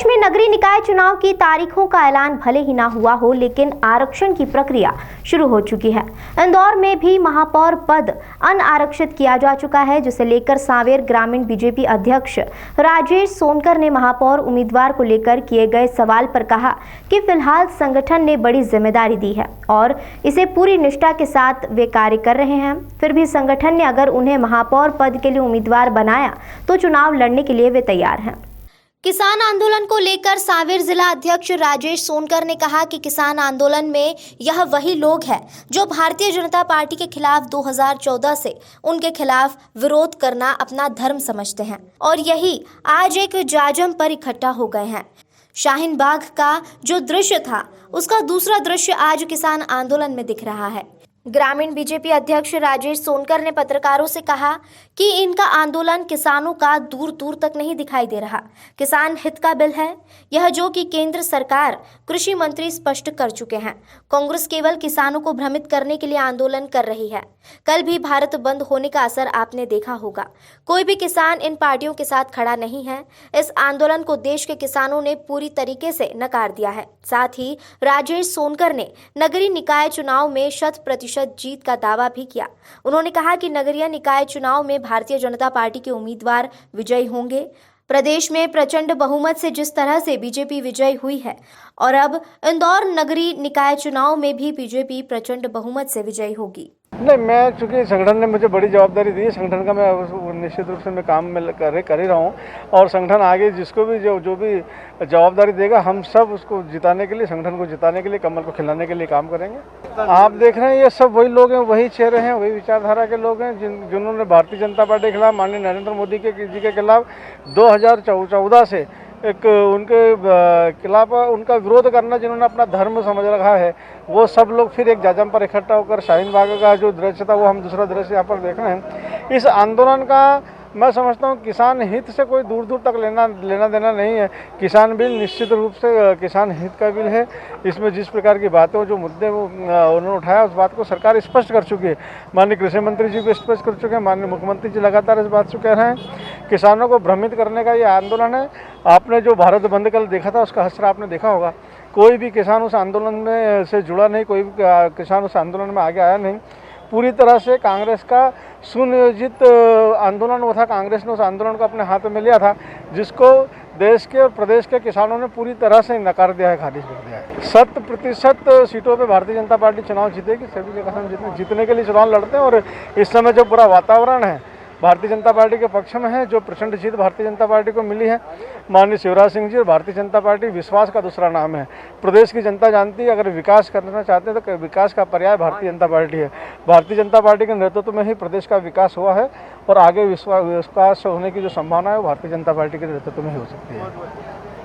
प्रदेश में नगरीय निकाय चुनाव की तारीखों का ऐलान भले ही ना हुआ हो, लेकिन आरक्षण की प्रक्रिया शुरू हो चुकी है। इंदौर में भी महापौर पद अनारक्षित किया जा चुका है, जिसे लेकर सांवेर ग्रामीण बीजेपी अध्यक्ष राजेश सोनकर ने महापौर उम्मीदवार को लेकर किए गए सवाल पर कहा कि फिलहाल संगठन ने बड़ी जिम्मेदारी दी है और इसे पूरी निष्ठा के साथ वे कार्य कर रहे हैं। फिर भी संगठन ने अगर उन्हें महापौर पद के लिए उम्मीदवार बनाया तो चुनाव लड़ने के लिए वे तैयार हैं। किसान आंदोलन को लेकर सांवेर जिला अध्यक्ष राजेश सोनकर ने कहा कि किसान आंदोलन में यह वही लोग हैं जो भारतीय जनता पार्टी के खिलाफ 2014 से उनके खिलाफ विरोध करना अपना धर्म समझते हैं और यही आज एक जाजम पर इकट्ठा हो गए हैं। शाहीन बाग का जो दृश्य था उसका दूसरा दृश्य आज किसान आंदोलन में दिख रहा है। ग्रामीण बीजेपी अध्यक्ष राजेश सोनकर ने पत्रकारों से कहा कि इनका आंदोलन किसानों का दूर दूर तक नहीं दिखाई दे रहा। किसान हित का बिल है यह, जो कि केंद्र सरकार कृषि मंत्री स्पष्ट कर चुके हैं। कांग्रेस केवल किसानों को भ्रमित करने के लिए आंदोलन कर रही है। कल भी भारत बंद होने का असर आपने देखा होगा। कोई भी किसान इन पार्टियों के साथ खड़ा नहीं है। इस आंदोलन को देश के किसानों ने पूरी तरीके से नकार दिया है। साथ ही राजेश सोनकर ने नगरीय निकाय चुनाव में 100% जीत का दावा भी किया। उन्होंने कहा कि नगरीय निकाय चुनाव में भारतीय जनता पार्टी के उम्मीदवार विजयी होंगे। प्रदेश में प्रचंड बहुमत से जिस तरह से बीजेपी विजयी हुई है और अब इंदौर नगरीय निकाय चुनाव में भी बीजेपी प्रचंड बहुमत से विजयी होगी। नहीं, मैं चूँकि संगठन ने मुझे बड़ी जवाबदारी दी है, संगठन का मैं निश्चित रूप से मैं काम कर ही रहा हूँ और संगठन आगे जिसको भी जो भी जवाबदारी देगा, हम सब उसको जिताने के लिए, संगठन को जिताने के लिए, कमल को खिलाने के लिए काम करेंगे। आप देख रहे हैं ये सब वही लोग हैं, वही चेहरे हैं, वही विचारधारा के लोग हैं जिन्होंने भारतीय जनता पार्टी के खिलाफ, माननीय नरेंद्र मोदी जी के खिलाफ 2014 से एक उनके खिलाफ उनका विरोध करना, जिन्होंने अपना धर्म समझ रखा है, वो सब लोग फिर एक जाजम पर इकट्ठा होकर शाहीन बाग का जो दृश्य था वो हम दूसरा दृश्य यहाँ पर देख रहे हैं। इस आंदोलन का मैं समझता हूँ किसान हित से कोई दूर दूर तक लेना देना नहीं है। किसान बिल निश्चित रूप से किसान हित का बिल है। इसमें जिस प्रकार की बातें, जो मुद्दे वो उन्होंने उठाया, उस बात को सरकार स्पष्ट कर चुकी है। माननीय कृषि मंत्री जी भी स्पष्ट कर चुके हैं, माननीय मुख्यमंत्री जी लगातार इस बात को कह रहे हैं। किसानों को भ्रमित करने का ये आंदोलन है। आपने जो भारत बंद कल देखा था उसका असर आपने देखा होगा। कोई भी किसान उस आंदोलन में से जुड़ा नहीं, कोई भी किसान उस आंदोलन में आगे आया नहीं। पूरी तरह से कांग्रेस का सुनियोजित आंदोलन वो था। कांग्रेस ने उस आंदोलन को अपने हाथ में लिया था, जिसको देश के और प्रदेश के किसानों ने पूरी तरह से नकार दिया है, खारिज कर दिया है। 100% सीटों पे भारतीय जनता पार्टी चुनाव जीतेगी। सभी के किसान जीतने के लिए चुनाव लड़ते हैं और इस समय जो पूरा वातावरण है भारतीय जनता पार्टी के पक्ष में है। जो प्रचंड जीत भारतीय जनता पार्टी को मिली है, माननीय शिवराज सिंह जी और भारतीय जनता पार्टी विश्वास का दूसरा नाम है। प्रदेश की जनता जानती है, अगर विकास करना चाहते हैं तो विकास का पर्याय भारतीय जनता पार्टी है। भारतीय जनता पार्टी के नेतृत्व में ही प्रदेश का विकास हुआ है और आगे विकास होने की जो संभावना है वो भारतीय जनता पार्टी के नेतृत्व में ही हो सकती है।